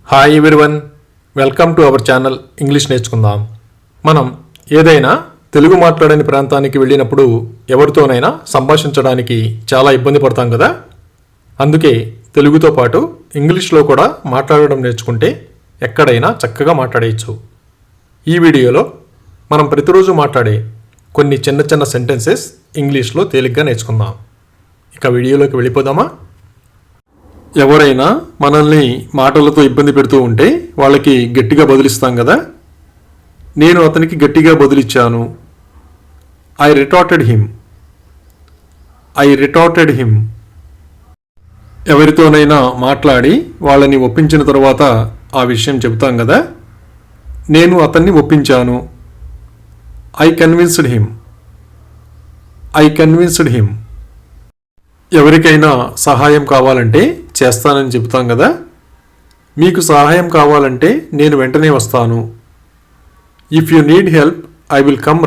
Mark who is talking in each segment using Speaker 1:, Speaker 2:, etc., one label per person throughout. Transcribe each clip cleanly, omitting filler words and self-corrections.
Speaker 1: Hi everyone, welcome to our channel English నేర్చుకుందాం. మనం ఏదైనా తెలుగు మాట్లాడని ప్రాంతానికి వెళ్ళినప్పుడు ఎవరితోనైనా సంభాషించడానికి చాలా ఇబ్బంది పడతాం కదా. అందుకే తెలుగుతో పాటు ఇంగ్లీష్లో కూడా మాట్లాడడం నేర్చుకుంటే ఎక్కడైనా చక్కగా మాట్లాడేయచ్చు. ఈ వీడియోలో మనం ప్రతిరోజు మాట్లాడే కొన్ని చిన్న చిన్న సెంటెన్సెస్ ఇంగ్లీష్లో తేలిగ్గా నేర్చుకుందాం. ఇక వీడియోలోకి వెళ్ళిపోదామా? ఎవరైనా మనల్ని మాటలతో ఇబ్బంది పెడుతూ ఉంటే వాళ్ళకి గట్టిగా బదులిస్తాం కదా. నేను అతనికి గట్టిగా బదులిచ్చాను. I retarded him. ఎవరితోనైనా మాట్లాడి వాళ్ళని ఒప్పించిన తర్వాత ఆ విషయం చెబుతాం కదా. నేను అతన్ని ఒప్పించాను. I convinced him. ఎవరికైనా సహాయం కావాలంటే చేస్తానని చెబుతాం కదా. మీకు సహాయం కావాలంటే నేను వెంటనే వస్తాను. If you need help I will come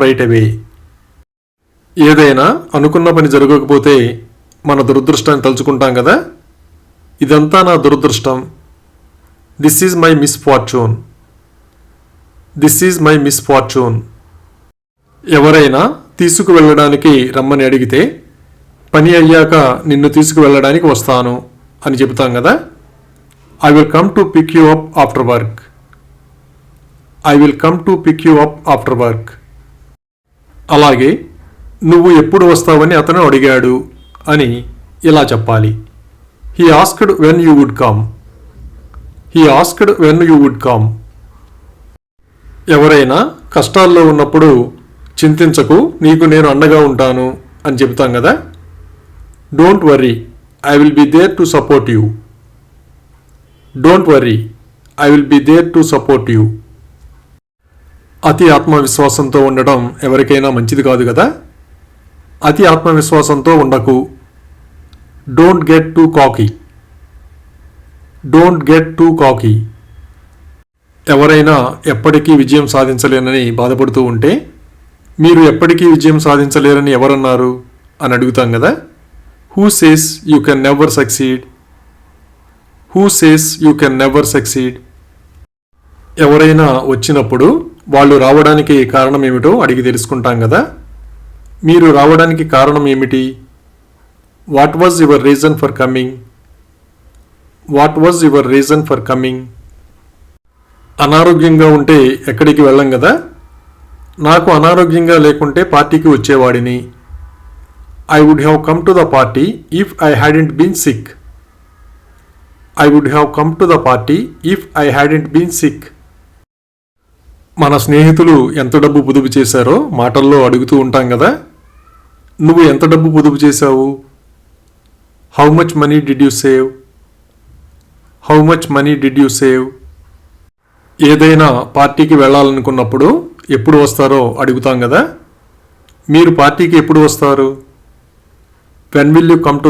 Speaker 1: right away. ఏదైనా అనుకున్న పని జరగకపోతే మన దురదృష్టాన్ని తలుచుకుంటాం కదా. ఇదంతా నా దురదృష్టం. This is my misfortune. ఎవరైనా తీసుకువెళ్ళడానికి రమ్మని అడిగితే పని అయ్యాక నిన్ను తీసుకువెళ్ళడానికి వస్తాను అని చెబుతాం కదా. I will come to pick you up after work. అలాగే నువ్వు ఎప్పుడు వస్తావని అతను అడిగాడు అని ఇలా చెప్పాలి. He asked when you would come. ఎవరైనా కష్టాల్లో ఉన్నప్పుడు చింతించకు, నీకు నేను అండగా ఉంటాను అని చెబుతాం కదా. Don't worry, I will be there to support you. అతి ఆత్మవిశ్వాసంతో ఉండడం ఎవరికైనా మంచిది కాదు కదా. అతి ఆత్మవిశ్వాసంతో ఉండకు. Don't get too cocky. ఎవరైనా ఎప్పటికీ విజయం సాధించలేనని బాధపడుతూ ఉంటే మీరు ఎప్పటికీ విజయం సాధించలేరని ఎవరన్నారు అని అడుగుతాం కదా. Who says you can never succeed. ఎవరైనా వచ్చినప్పుడు వాళ్ళు రావడానికి కారణం ఏమిటో అడిగి తెలుసుకుంటాం కదా. మీరు రావడానికి కారణం ఏమిటి? What was your reason for coming. అనారోగ్యంగా ఉంటే ఎక్కడికి వెళ్ళం కదా. నాకు అనారోగ్యంగా లేకుంటే పార్టీకి వచ్చేవాడిని. I would have come to the party if I hadn't been sick. మన స్నేహితులు ఎంత డబ్బు పొదుపు చేశారో మాటల్లో అడుగుతూ ఉంటాం కదా. నువ్వు ఎంత డబ్బు పొదుపు చేశావు? How much money did you save. ఏదైనా పార్టీకి వెళ్ళాలనుకున్నప్పుడు ఎప్పుడు వస్తారో అడుగుతాం కదా. మీరు పార్టీకి ఎప్పుడు వస్తారు? When will you come to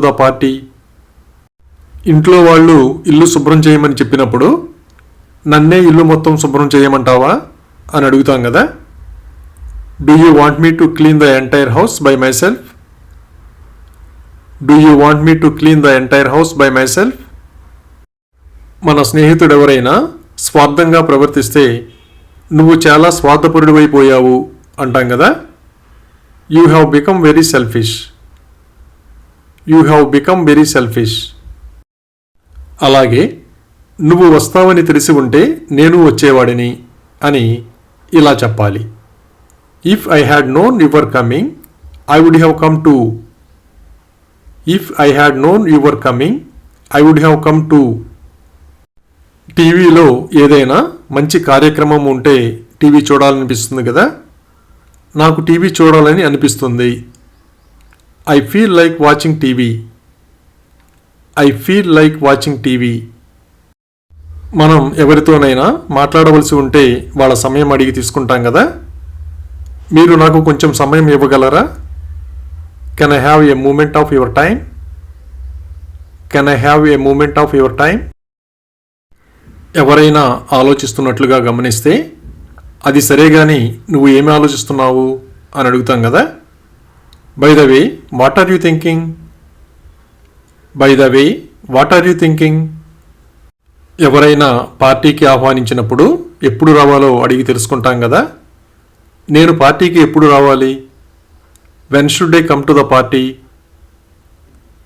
Speaker 1: the party. ఇంట్లో వాళ్ళు ఇల్లు శుభ్రం చేయమని చెప్పినప్పుడు నన్నే ఇల్లు మొత్తం శుభ్రం చేయమంటావా అని అడుగుతాం కదా. Do you want me to clean the entire house by my self. మన స్నేహితుడు ఎవరైనా స్వార్థంగా ప్రవర్తిస్తే నువ్వు చాలా స్వార్థపరుడివైపోయావు అంటాం కదా. You have become very selfish. అలాగే నువ్వు వస్తావని తెలిసి ఉంటే నేను వచ్చేవాడిని అని ఇలా చెప్పాలి. If I had known your coming I would have come to. టీవీలో ఏదైనా మంచి కార్యక్రమం ఉంటే టీవీ చూడాలనిపిస్తుంది కదా. నాకు టీవీ చూడాలని అనిపిస్తుంది. I feel like watching TV. మనం ఎవరితోనైనా మాట్లాడవలసి ఉంటే వాళ్ళ సమయం అడిగి తీసుకుంటాం కదా. మీరు నాకు కొంచెం సమయం ఇవ్వగలరా? Can I have a moment of your time. ఎవరైనా ఆలోచిస్తున్నట్లుగా గమనిస్తే అది సరే కానీ నువ్వు ఏమి ఆలోచిస్తున్నావు అని అడుగుతాం కదా. By the way what are you thinking? By the way what are you thinking? ఎవరైనా పార్టీకి ఆహ్వానించినప్పుడు ఎప్పుడు రావాలో అడిగి తెలుసుకుంటాం కదా. నేను పార్టీకి ఎప్పుడు రావాలి? When should I come to the party?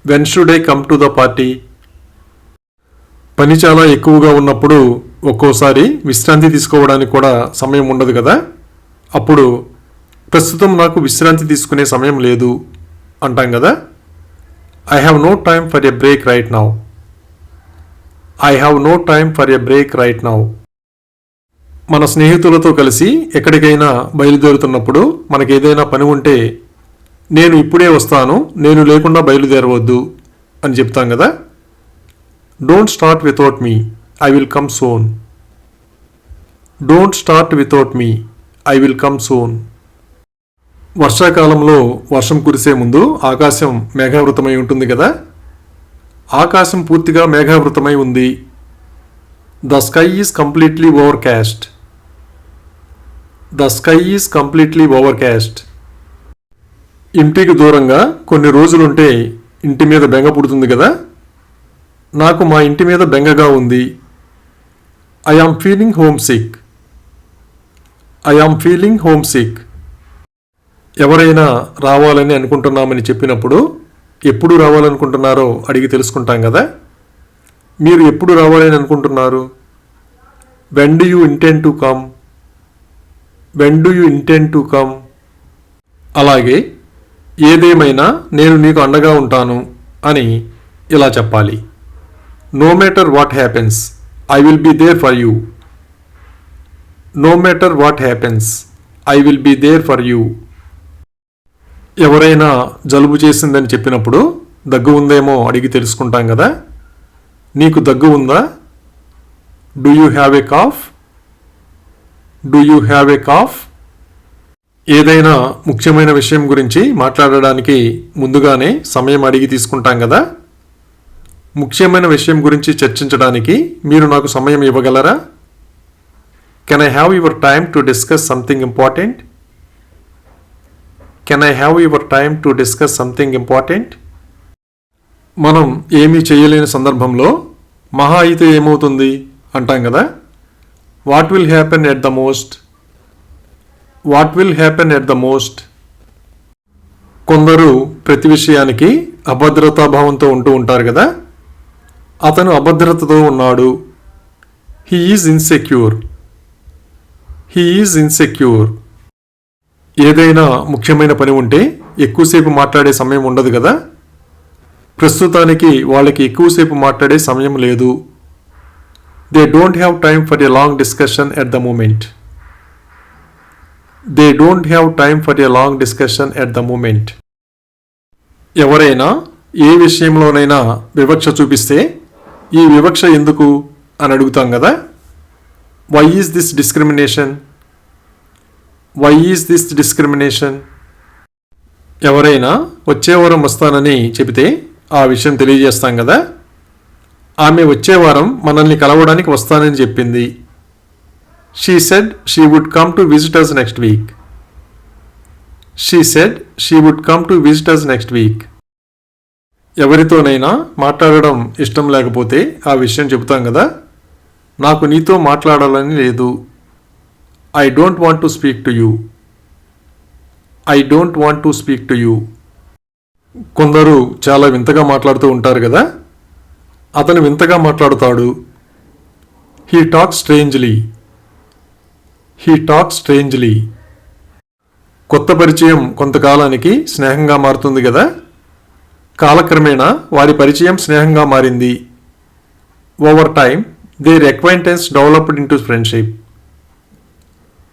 Speaker 1: When should I come to the party? పని చాలా ఎక్కువగా ఉన్నప్పుడు ఒక్కోసారి విశ్రాంతి తీసుకోవడానికి కూడా సమయం ఉండదు కదా. అప్పుడు ప్రస్తుతం నాకు విశ్రాంతి తీసుకునే సమయం లేదు అంటాం కదా. I have no time for a break right now. I have no time for a break right now. మన స్నేహితులతో కలిసి ఎక్కడికైనా బయలుదేరుతున్నప్పుడు మనకేదైనా పని ఉంటే నేను ఇప్పుడే వస్తాను, నేను లేకుండా బయలుదేరవద్దు అని చెప్తాం కదా. Don't start without me, I will come soon. Don't start without me, I will come soon. వర్షాకాలంలో వర్షం కురిసే ముందు ఆకాశం మేఘావృతమై ఉంటుంది కదా. ఆకాశం పూర్తిగా మేఘావృతమై ఉంది. The sky is completely Overcast. The sky is completely Overcast. ఇంటికి దూరంగా కొన్ని రోజులుంటే ఇంటి మీద బెంగ పుడుతుంది కదా. నాకు మా ఇంటి మీద బెంగగా ఉంది. I am feeling home sick. I am feeling home sick. ఎవరైనా రావాలని అనుకుంటున్నామని చెప్పినప్పుడు ఎప్పుడు రావాలనుకుంటున్నారో అడిగి తెలుసుకుంటాం కదా. మీరు ఎప్పుడు రావాలని అనుకుంటున్నారు? When do you intend to come? When do you intend to come? అలాగే ఏదేమైనా నేను నీకు అండగా ఉంటాను అని ఇలా చెప్పాలి. No matter what happens, I will be there for you. No matter what happens, I will be there for you. ఎవరైనా జలుబు చేసిందని చెప్పినప్పుడు దగ్గు ఉందేమో అడిగి తెలుసుకుంటాం కదా. నీకు దగ్గు ఉందా? Do you have a cough? Do you have a cough? ఏదైనా ముఖ్యమైన విషయం గురించి మాట్లాడడానికి ముందుగానే సమయం అడిగి తీసుకుంటాం కదా. ముఖ్యమైన విషయం గురించి చర్చించడానికి మీరు నాకు సమయం ఇవ్వగలరా? Can I have your time to discuss something important? Can I have your time to discuss something important? మనం ఏమీ చేయలేని సందర్భంలో మహా అయితే ఏమవుతుంది అంటాం కదా. What will happen at the most? What will happen at the most? కొందరు ప్రతి విషయానికి అభద్రతాభావంతో ఉంటూ ఉంటారు కదా. అతను అభద్రతతో ఉన్నాడు. He is insecure. He is insecure. ఏదైనా ముఖ్యమైన పని ఉంటే ఎక్కువసేపు మాట్లాడే సమయం ఉండదు కదా. ప్రస్తుతానికి వాళ్ళకి ఎక్కువసేపు మాట్లాడే సమయం లేదు. They don't have time for a long discussion at the moment. They don't have time for a long discussion at the moment. ఎవరైనా ఏ విషయంలోనైనా వివక్ష చూపిస్తే ఈ వివక్ష ఎందుకు అని అడుగుతాం కదా. Why is this discrimination? Why is this discrimination? ఎవరైనా వచ్చే వారం వస్తానని చెబితే ఆ విషయం తెలియజేస్తాం కదా. ఆమె వచ్చే వారం మనల్ని కలవడానికి వస్తానని చెప్పింది. She said she would come to visit us next week. She said she would come to visit us next week. ఎవరితోనైనా మాట్లాడడం ఇష్టం లేకపోతే ఆ విషయం చెబుతాం కదా. నాకు నీతో మాట్లాడాలని లేదు. I don't want to speak to you. I don't want to speak to you. కొందరు చాలా వింతగా మాట్లాడుతూ ఉంటారు కదా. అతను వింతగా మాట్లాడుతాడు. He talk strangely. He talk strangely. కొత్త పరిచయం కొంతకాలానికి స్నేహంగా మారుతుంది కదా. కాలక్రమేణా వారి పరిచయం స్నేహంగా మారింది. Over time their acquaintance developed into friendship.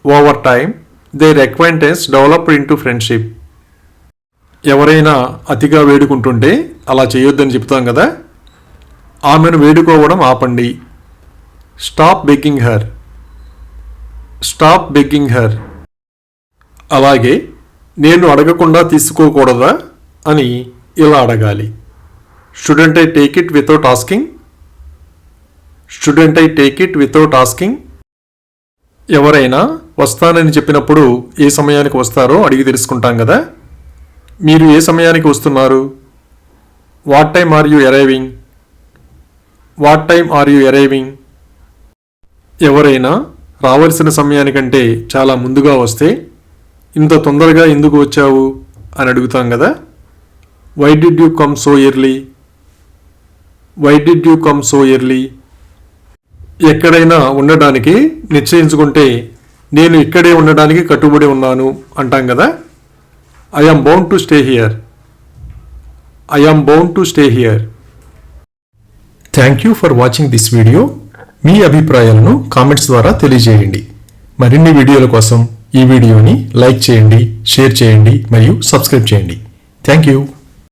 Speaker 1: Over time their acquaintance developed into friendship. ఎవరైనా అతిగా వేడుకుంటుంటే అలా చేయొద్దని చెప్తాం కదా. ఆమెను వేడుకోవడం ఆపండి. Stop begging her. Stop begging her. అలాగే నేను అడగకుండా తీసుకోకూడదా అని ఇలా అడగాలి. Student I take it without asking? Student I take it without asking? ఎవరైనా వస్తానని చెప్పినప్పుడు ఏ సమయానికి వస్తారో అడిగి తెలుసుకుంటాం కదా. మీరు ఏ సమయానికి వస్తున్నారు? What time are you arriving? What time are you arriving? ఎవరైనా రావాల్సిన సమయానికంటే చాలా ముందుగా వస్తే ఇంత తొందరగా ఎందుకు వచ్చావు అని అడుగుతాం కదా. Why did you come so early? Why did you come so early? ఎక్కడైనా ఉండడానికి నిశ్చయించుకుంటే నేను ఇక్కడే ఉండడానికి కట్టుబడి ఉన్నాను అంటాం కదా. I am bound to stay here. I am bound to stay here. Thank you for watching this video. మీ అభిప్రాయాలను కామెంట్స్ ద్వారా తెలియజేయండి. మరిన్ని వీడియోల కోసం ఈ వీడియోని లైక్ చేయండి, షేర్ చేయండి మరియు సబ్స్క్రైబ్ చేయండి. Thank you.